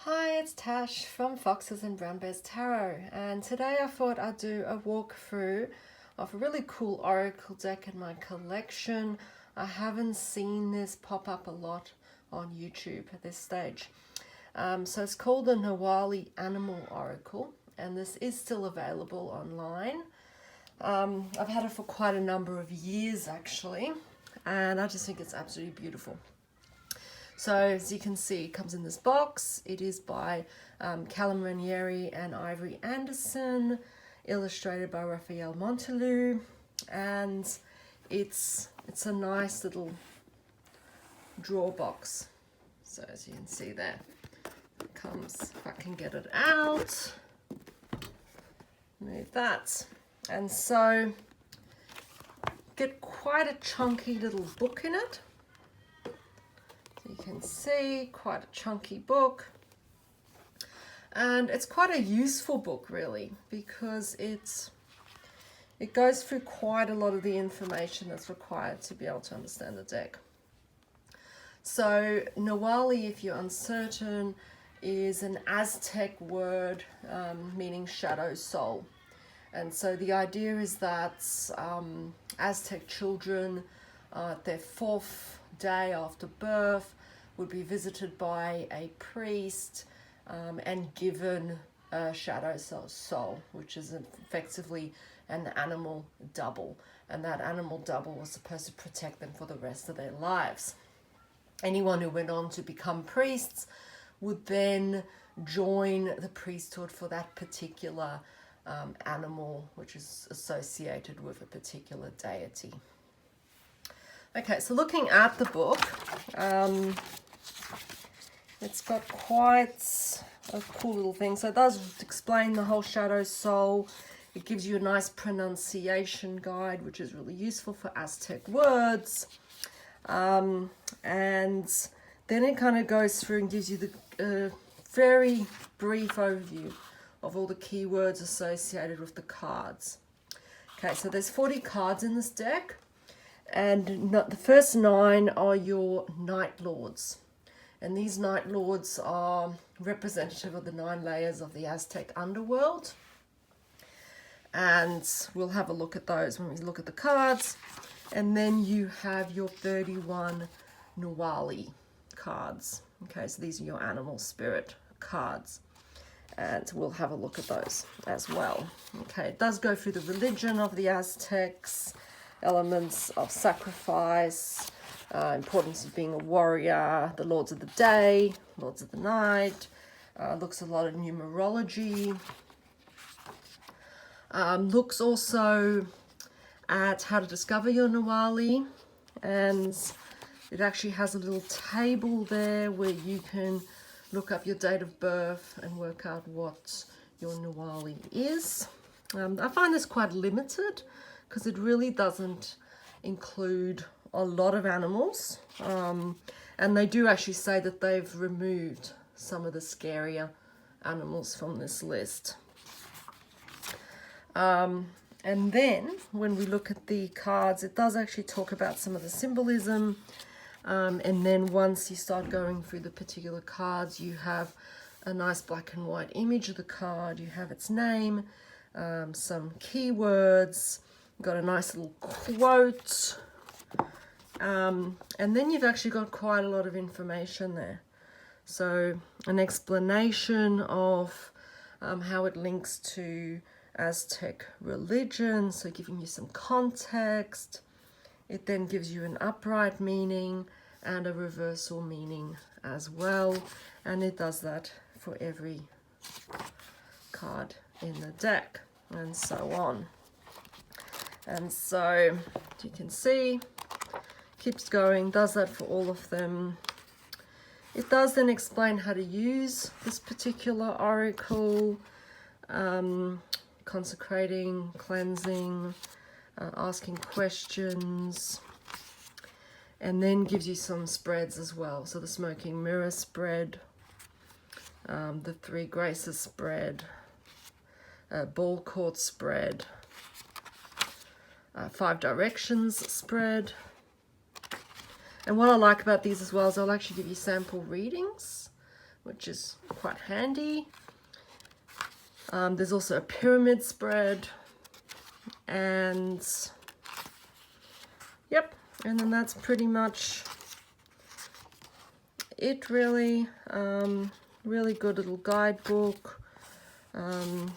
Hi, it's Tash from Foxes and Brown Bears Tarot, and today I thought I'd do a walkthrough of a really cool oracle deck in my collection. I haven't seen this pop up a lot on YouTube at this stage. So it's called the Nahualli Animal Oracle, and this is still available online. I've had it for quite a number of years actually, and I just think it's absolutely beautiful. So as you can see, it comes in this box. It is by Caelum, Rainieri and Ivory Andersen, illustrated by Raphael Montoliu, and it's a nice little drawer box. So as you can see there, it comes, if I can get it out, move that. And so get quite a chunky little book in it. You can see quite a chunky book, and it's quite a useful book really, because it goes through quite a lot of the information that's required to be able to understand the deck. So Nahualli, if you're uncertain, is an Aztec word meaning shadow soul, and so the idea is that Aztec children their fourth day after birth would be visited by a priest and given a shadow soul, which is effectively an animal double, and that animal double was supposed to protect them for the rest of their lives. Anyone who went on to become priests would then join the priesthood for that particular animal, which is associated with a particular deity. Okay, so looking at the book, it's got quite a cool little thing. So it does explain the whole shadow soul. It gives you a nice pronunciation guide, which is really useful for Aztec words. And then it kind of goes through and gives you the very brief overview of all the keywords associated with the cards. Okay, so there's 40 cards in this deck. And the first 9 are your Night Lords. And these Night Lords are representative of the 9 layers of the Aztec underworld. And we'll have a look at those when we look at the cards. And then you have your 31 Nahualli cards. Okay, so these are your animal spirit cards. And we'll have a look at those as well. Okay, it does go through the religion of the Aztecs, elements of sacrifice, importance of being a warrior, the lords of the day, lords of the night, looks a lot at numerology, looks also at how to discover your Nahualli, and it actually has a little table there where you can look up your date of birth and work out what your Nahualli is. I find this quite limited, because it really doesn't include a lot of animals. And they do actually say that they've removed some of the scarier animals from this list. And then when we look at the cards, it does actually talk about some of the symbolism. And then once you start going through the particular cards, you have a nice black and white image of the card. You have its name, some keywords, got a nice little quote, and then you've actually got quite a lot of information there. So an explanation of how it links to Aztec religion, so giving you some context. It then gives you an upright meaning and a reversal meaning as well, and it does that for every card in the deck, and so on. And so you can see, keeps going, does that for all of them. It does then explain how to use this particular oracle, consecrating, cleansing, asking questions, and then gives you some spreads as well. So the smoking mirror spread, the 3 graces spread, ball court spread, 5 directions spread. And what I like about these as well is I'll actually give you sample readings which is quite handy. There's also a pyramid spread, and yep, and then that's pretty much it really. Really good little guidebook.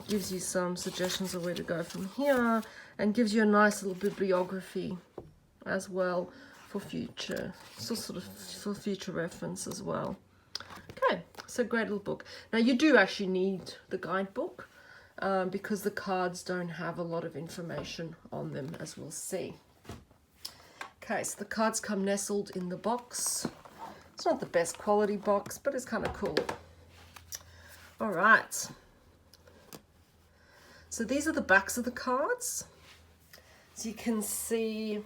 Gives you some suggestions of where to go from here, and gives you a nice little bibliography as well for future, so sort of for future reference as well. Okay, so great little book. Now you do actually need the guidebook because the cards don't have a lot of information on them, as we'll see. Okay, so the cards come nestled in the box. It's not the best quality box, but it's kind of cool. All right. So these are the backs of the cards. So you can see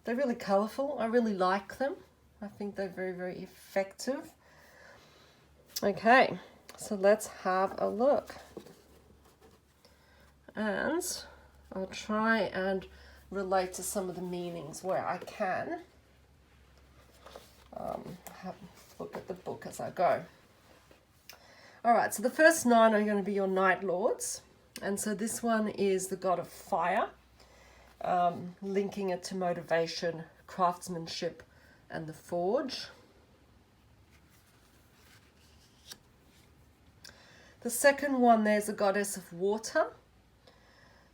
they're really colourful. I really like them. I think they're very, very effective. Okay, so let's have a look. And I'll try and relate to some of the meanings where I can. Have a look at the book as I go. All right, so the first 9 are going to be your Night Lords. And so this one is the god of fire, linking it to motivation, craftsmanship, and the forge. The second one, there's a goddess of water.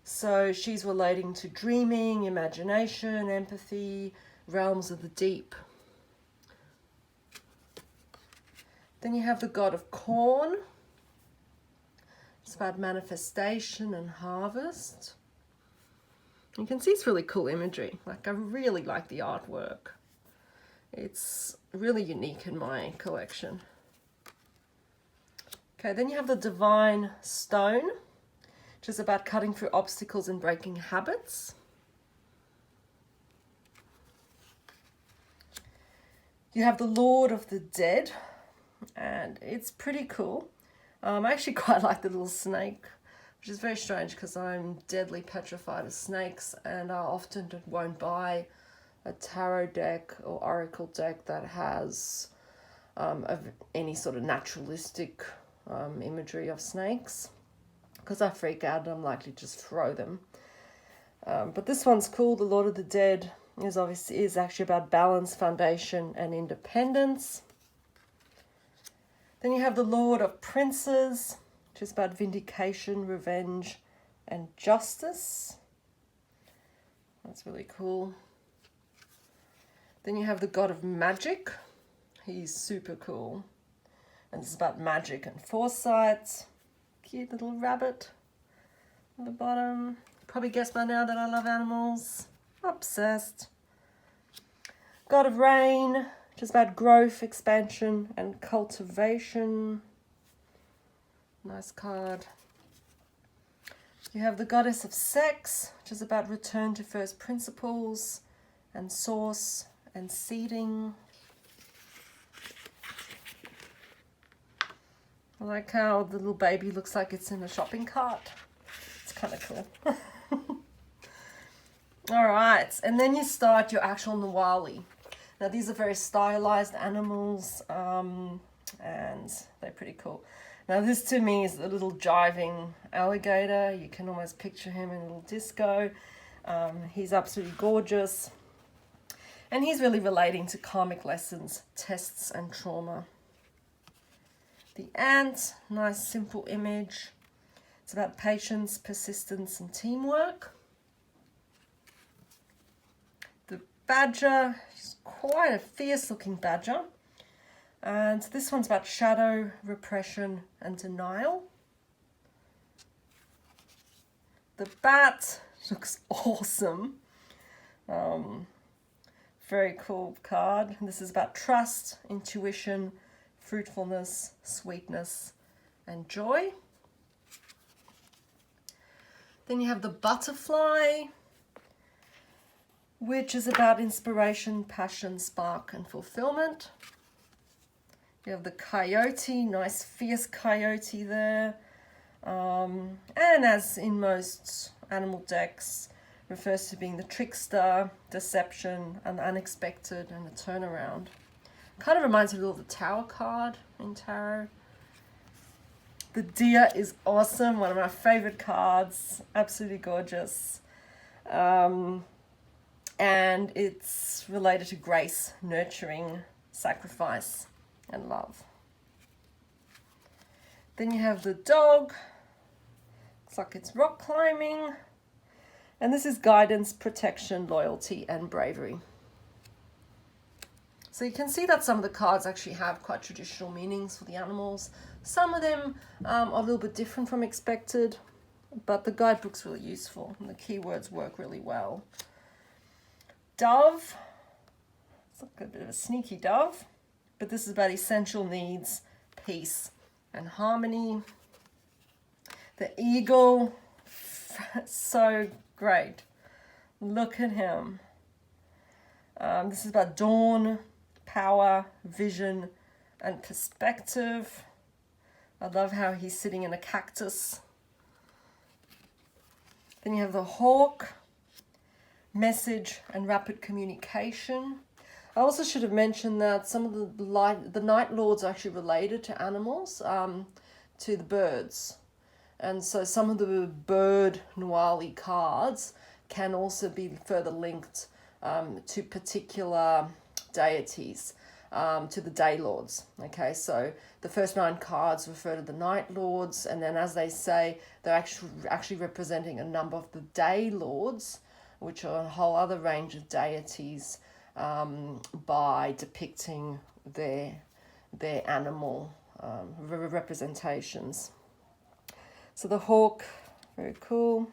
So she's relating to dreaming, imagination, empathy, realms of the deep. Then you have the god of corn. It's about manifestation and harvest. You can see it's really cool imagery. Like, I really like the artwork. It's really unique in my collection. Okay, then you have the divine stone, which is about cutting through obstacles and breaking habits. You have the Lord of the Dead, and it's pretty cool. I actually quite like the little snake, which is very strange because I'm deadly petrified of snakes, and I often won't buy a tarot deck or oracle deck that has any sort of naturalistic imagery of snakes, because I freak out and I'm likely to just throw them. But this one's cool. The Lord of the Dead is actually about balance, foundation, and independence. Then you have the Lord of Princes, which is about vindication, revenge, and justice. That's really cool. Then you have the God of Magic. He's super cool. And it's about magic and foresight. Cute little rabbit on the bottom. Probably guessed by now that I love animals. Obsessed. God of Rain, which is about growth, expansion, and cultivation. Nice card. You have the Goddess of Sex, which is about return to first principles and source and seeding. I like how the little baby looks like it's in a shopping cart. It's kind of cool. All right, and then you start your actual Nahualli. Now these are very stylized animals, and they're pretty cool. Now this to me is a little jiving alligator. You can almost picture him in a little disco. He's absolutely gorgeous. And he's really relating to karmic lessons, tests, and trauma. The ant, nice simple image. It's about patience, persistence, and teamwork. The badger, he's quite a fierce looking badger. And this one's about shadow, repression, and denial. The bat looks awesome. Very cool card. This is about trust, intuition, fruitfulness, sweetness, and joy. Then you have the butterfly, which is about inspiration, passion, spark, and fulfillment. You have the coyote, nice fierce coyote there. And as in most animal decks, refers to being the trickster, deception, and unexpected, and a turnaround. Kind of reminds me a little of the Tower card in tarot. The deer is awesome, one of my favorite cards, absolutely gorgeous. And it's related to grace, nurturing, sacrifice, and love. Then you have the dog. Looks like it's rock climbing. And this is guidance, protection, loyalty, and bravery. So you can see that some of the cards actually have quite traditional meanings for the animals. Some of them are a little bit different from expected, but the guidebook's really useful and the keywords work really well. Dove. It's like a bit of a sneaky dove, but this is about essential needs, peace, and harmony. The eagle, so great. Look at him. This is about dawn, power, vision, and perspective. I love how he's sitting in a cactus. Then you have the hawk, message and rapid communication. I also should have mentioned that some of the night lords are actually related to animals, to the birds. And so some of the bird Nahualli cards can also be further linked to particular deities, to the day lords. Okay, so the first 9 cards refer to the night lords, and then as they say, they're actually representing a number of the day lords, which are a whole other range of deities, by depicting their animal representations. So the hawk, very cool.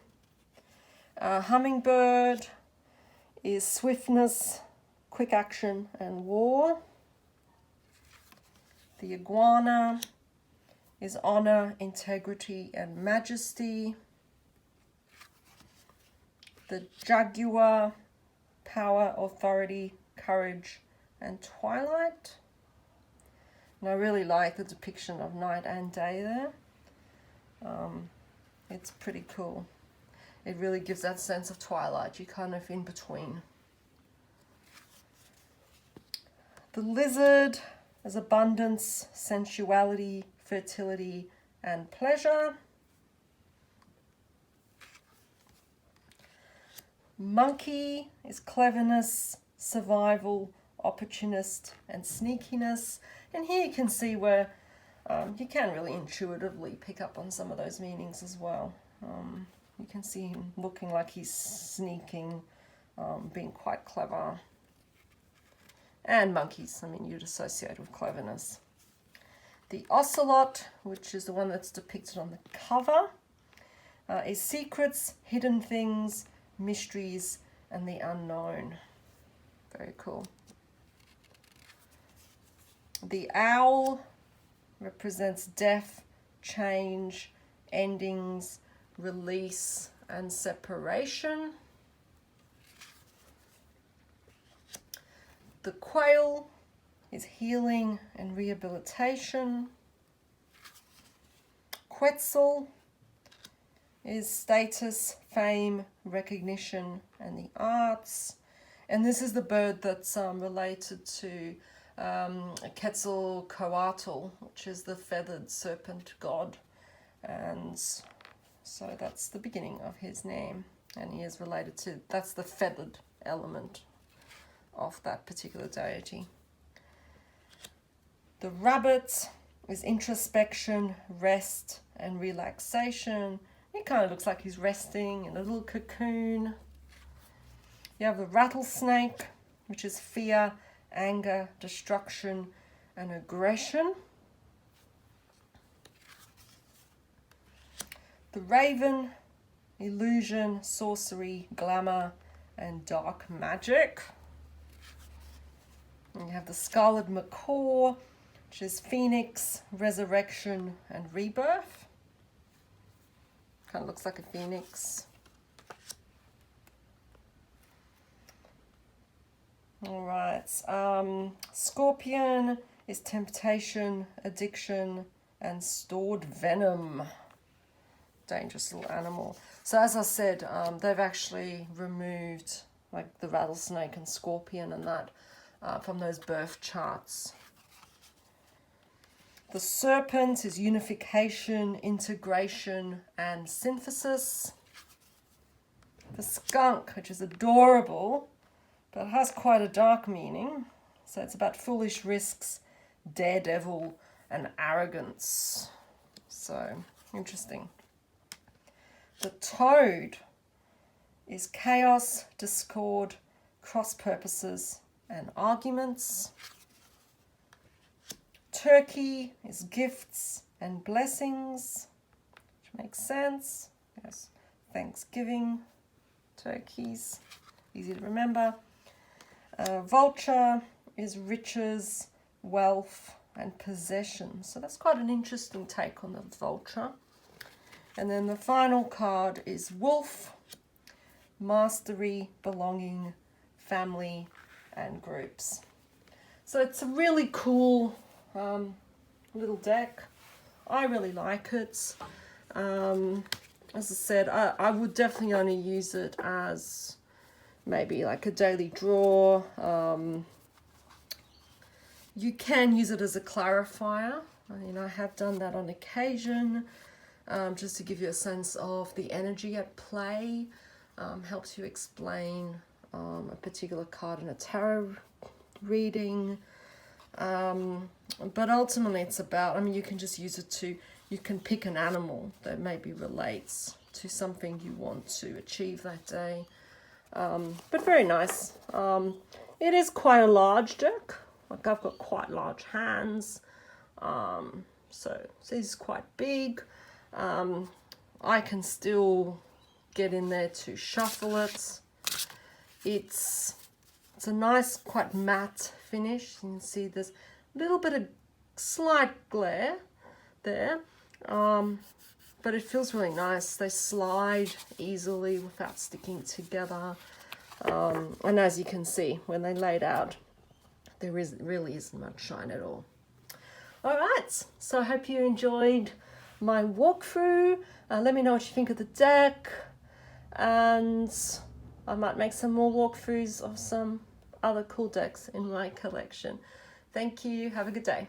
Hummingbird is swiftness, quick action, and war. The iguana is honor, integrity, and majesty. The jaguar, power, authority, courage, and twilight. And I really like the depiction of night and day there. It's pretty cool. It really gives that sense of twilight. You're kind of in between. The lizard is abundance, sensuality, fertility, and pleasure. Monkey is cleverness, survival, opportunist, and sneakiness. And here you can see where you can really intuitively pick up on some of those meanings as well. You can see him looking like he's sneaking, being quite clever. And monkeys, I mean, you'd associate with cleverness. The ocelot, which is the one that's depicted on the cover, is secrets, hidden things, mysteries, and the unknown. Very cool. The owl represents death, change, endings, release, and separation. The quail is healing and rehabilitation. Quetzal is status, fame, recognition, and the arts. And this is the bird that's related to Quetzalcoatl, which is the feathered serpent god. And so that's the beginning of his name. And he is related to, that's the feathered element of that particular deity. The rabbit is introspection, rest, and relaxation. He kind of looks like he's resting in a little cocoon. You have the rattlesnake, which is fear, anger, destruction, and aggression. The raven, illusion, sorcery, glamour, and dark magic. And you have the scarlet macaw, which is phoenix, resurrection, and rebirth. Kind of looks like a phoenix. All right. Scorpion is temptation, addiction, and stored venom. Dangerous little animal. So as I said, they've actually removed like the rattlesnake and scorpion and that from those birth charts. The serpent is unification, integration, and synthesis. The skunk, which is adorable, but has quite a dark meaning. So it's about foolish risks, daredevil, and arrogance. So, interesting. The toad is chaos, discord, cross purposes, and arguments. Turkey is gifts and blessings, which makes sense. Yes, Thanksgiving, turkeys, easy to remember. Vulture is riches, wealth, and possession. So that's quite an interesting take on the vulture. And then the final card is wolf, mastery, belonging, family, and groups. So it's a really cool little deck. I really like it. As I said, I would definitely only use it as maybe like a daily draw. You can use it as a clarifier. I have done that on occasion, just to give you a sense of the energy at play. Helps you explain a particular card in a tarot reading. But ultimately it's about, you can just use it to, you can pick an animal that maybe relates to something you want to achieve that day. But very nice. It is quite a large deck. Like I've got quite large hands. So this is quite big. I can still get in there to shuffle it. It's a nice, quite matte finish. You can see there's a little bit of slight glare there, but it feels really nice. They slide easily without sticking together, and as you can see, when they laid out, there really isn't much shine at all. All right, so I hope you enjoyed my walkthrough. Let me know what you think of the deck, and I might make some more walkthroughs of some other cool decks in my collection. Thank you. Have a good day.